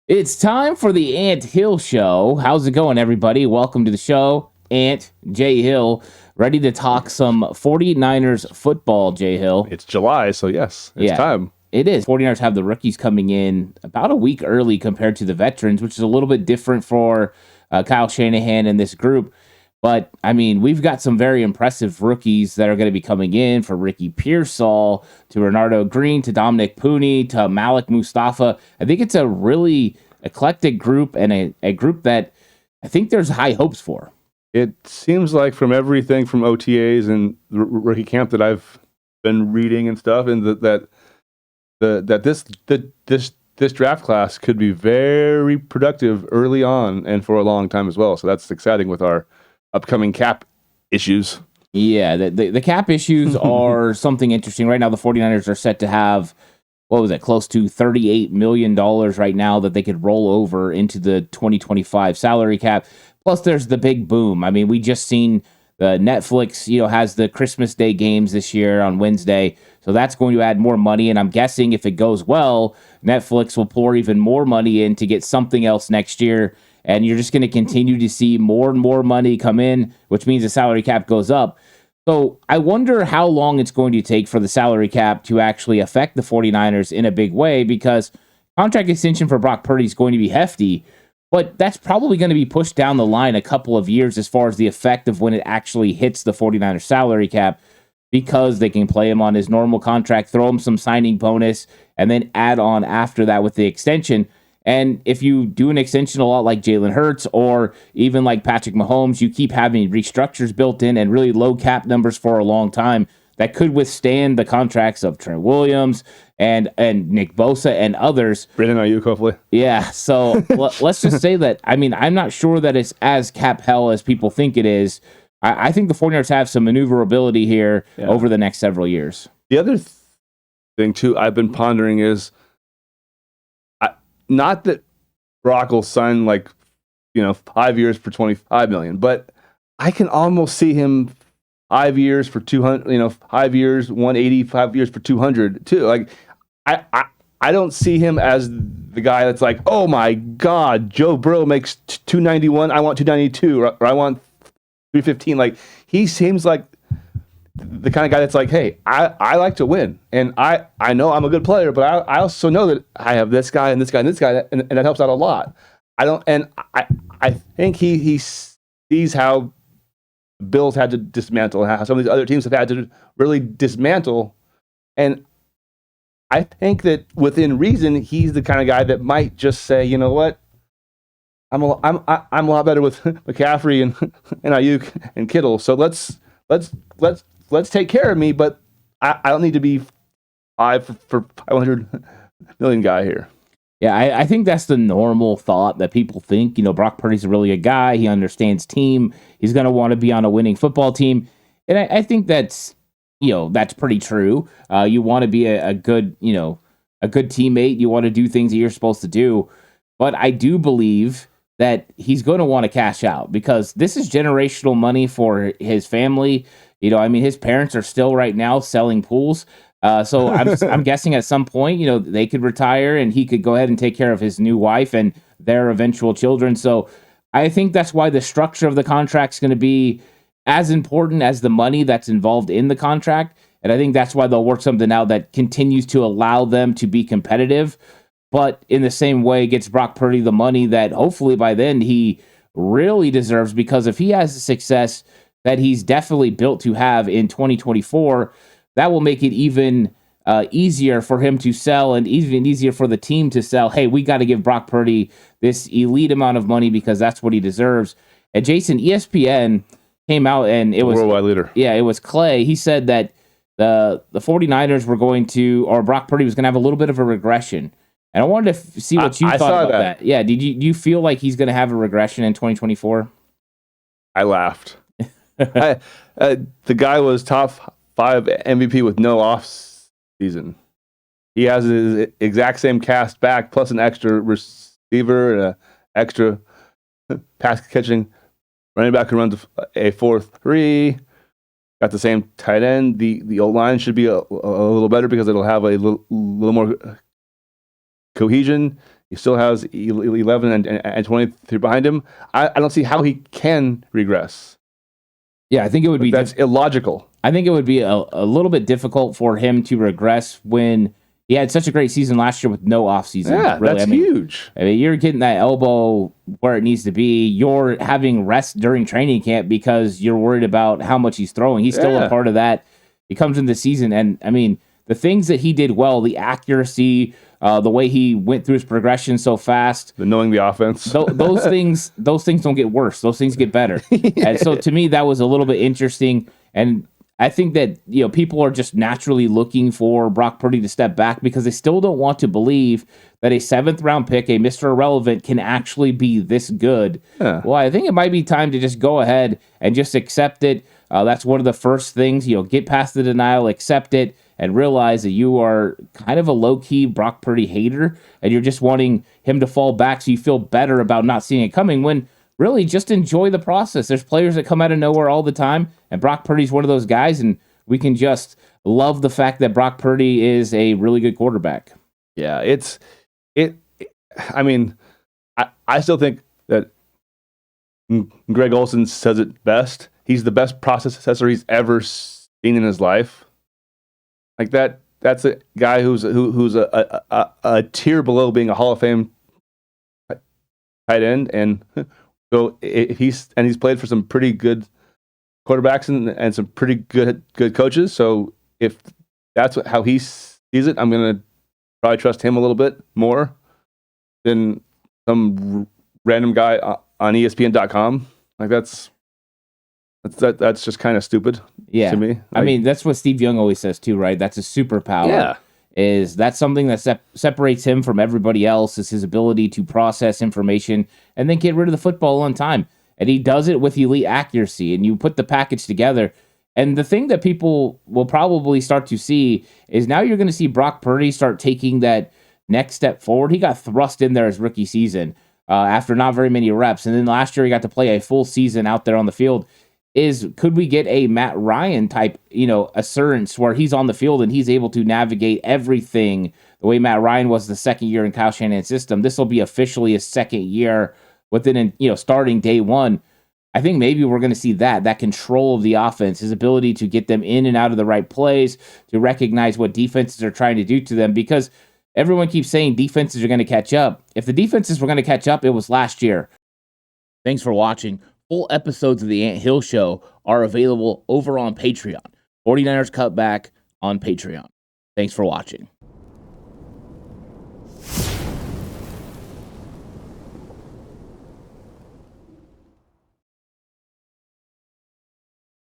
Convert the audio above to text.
It's time for the Ant Hill Show. How's it going, everybody? Welcome to the show. Ant J. Hill, ready to talk some 49ers football, J. Hill. It's July, so yes, it's Yeah, time. it is. 49ers have the rookies coming in about a week early compared to the veterans, which is a little bit different for Kyle Shanahan and this group. But, I mean, we've got some very impressive rookies that are going to be coming in, from Ricky Pearsall to Renardo Green to Dominic Pooney to Malik Mustafa. I think it's a really eclectic group and a group that I think there's high hopes for. It seems like from everything from OTAs and the rookie camp that I've been reading and stuff, and this draft class could be very productive early on and for a long time as well. So that's exciting with our upcoming cap issues. Yeah, the cap issues are something interesting. Right now, the 49ers are set to have, what was it, close to $38 million right now that they could roll over into the 2025 salary cap. Plus, there's the big boom. I mean, we just seen the Netflix, has the Christmas Day games this year on Wednesday. So that's going to add more money. And I'm guessing if it goes well, Netflix will pour even more money in to get something else next year. And you're just going to continue to see more and more money come in, which means the salary cap goes up. So I wonder how long it's going to take for the salary cap to actually affect the 49ers in a big way, because contract extension for Brock Purdy is going to be hefty, but that's probably going to be pushed down the line a couple of years as far as the effect of when it actually hits the 49ers salary cap, because they can play him on his normal contract, throw him some signing bonus, and then add on after that with the extension. And if you do an extension a lot like Jalen Hurts or even like Patrick Mahomes, you keep having restructures built in and really low cap numbers for a long time that could withstand the contracts of Trent Williams and Nick Bosa and others. Brandon Ayuk, hopefully. Yeah, so let's just say that, I mean, I'm not sure that it's as cap hell as people think it is. I think the 49ers have some maneuverability here over the next several years. The other thing, too, I've been pondering is, not that Brock will sign 5 years for $25 million, but I can almost see him 5 years for 200, 5 years, 180, 5 years for 200 too. Like I don't see him as the guy that's like, oh my God, Joe Burrow makes 291, I want 292, or I want 315. Like, he seems like the kind of guy that's like, hey, I like to win, and I know I'm a good player, but I also know that I have this guy and this guy and this guy, and that helps out a lot. I think he sees how Bills had to dismantle, how some of these other teams have had to really dismantle, and I think that within reason, he's the kind of guy that might just say, you know what, I'm a lot better with McCaffrey and Ayuk and Kittle, so let's take care of me, but I don't need to be for 500 million guy here. Yeah, I think that's the normal thought that people think. Brock Purdy's a really good guy. He understands team. He's going to want to be on a winning football team. And I think that's pretty true. You want to be a good teammate. You want to do things that you're supposed to do. But I do believe that he's going to want to cash out, because this is generational money for his family. His parents are still right now selling pools. So I'm guessing at some point, they could retire and he could go ahead and take care of his new wife and their eventual children. So I think that's why the structure of the contract is going to be as important as the money that's involved in the contract. And I think that's why they'll work something out that continues to allow them to be competitive, but in the same way gets Brock Purdy the money that hopefully by then he really deserves, because if he has the success that he's definitely built to have in 2024, that will make it even easier for him to sell, and even easier for the team to sell. Hey, we got to give Brock Purdy this elite amount of money because that's what he deserves. And Jason, ESPN came out, and it was worldwide leader. Yeah, it was Clay. He said that the 49ers were going to, or Brock Purdy was going to have a little bit of a regression. And I wanted to see what you thought about that. Yeah, do you feel like he's going to have a regression in 2024? I laughed. The guy was top 5 MVP with no off season. He has his exact same cast back, plus an extra receiver and an extra pass catching running back who runs a 4-3. Got the same tight end. The O line should be a little better because it'll have a little more cohesion. He still has 11 and 23 behind him. I don't see how he can regress. Yeah, I think it would be that's illogical. I think it would be a little bit difficult for him to regress when he had such a great season last year with no offseason. Yeah, really. That's huge. I mean, you're getting that elbow where it needs to be. You're having rest during training camp because you're worried about how much he's throwing. He's still a part of that. He comes in the season, and I mean, the things that he did well, the accuracy, the way he went through his progression so fast, knowing the offense, those things don't get worse. Those things get better. And so to me, that was a little bit interesting. And I think that people are just naturally looking for Brock Purdy to step back because they still don't want to believe that a 7th round pick, a Mr. Irrelevant, can actually be this good. Yeah. Well, I think it might be time to just go ahead and just accept it. That's one of the first things. Get past the denial, accept it, and realize that you are kind of a low-key Brock Purdy hater, and you're just wanting him to fall back so you feel better about not seeing it coming, when really just enjoy the process. There's players that come out of nowhere all the time, and Brock Purdy's one of those guys, and we can just love the fact that Brock Purdy is a really good quarterback. Yeah, I mean, I still think that Greg Olson says it best. He's the best processor he's ever seen in his life. Like that's a guy who's a tier below being a Hall of Fame tight end, and so he's played for some pretty good quarterbacks and some pretty good coaches. So if that's how he sees it, I'm gonna probably trust him a little bit more than some random guy on ESPN.com. Like that's just kind of stupid. Yeah. To me. I mean, that's what Steve Young always says too, right? That's a superpower. Yeah. Is that's something that separates him from everybody else, is his ability to process information and then get rid of the football on time. And he does it with elite accuracy, and you put the package together. And the thing that people will probably start to see is now you're going to see Brock Purdy start taking that next step forward. He got thrust in there his rookie season after not very many reps. And then last year he got to play a full season out there on the field. Could we get a Matt Ryan type, assurance where he's on the field and he's able to navigate everything the way Matt Ryan was the second year in Kyle Shanahan's system? This will be officially his second year within, starting day one. I think maybe we're going to see that control of the offense, his ability to get them in and out of the right plays, to recognize what defenses are trying to do to them, because everyone keeps saying defenses are going to catch up. If the defenses were going to catch up, it was last year. Thanks for watching. Full episodes of The Ant Hill Show are available over on Patreon. 49ers Cutback on Patreon. Thanks for watching.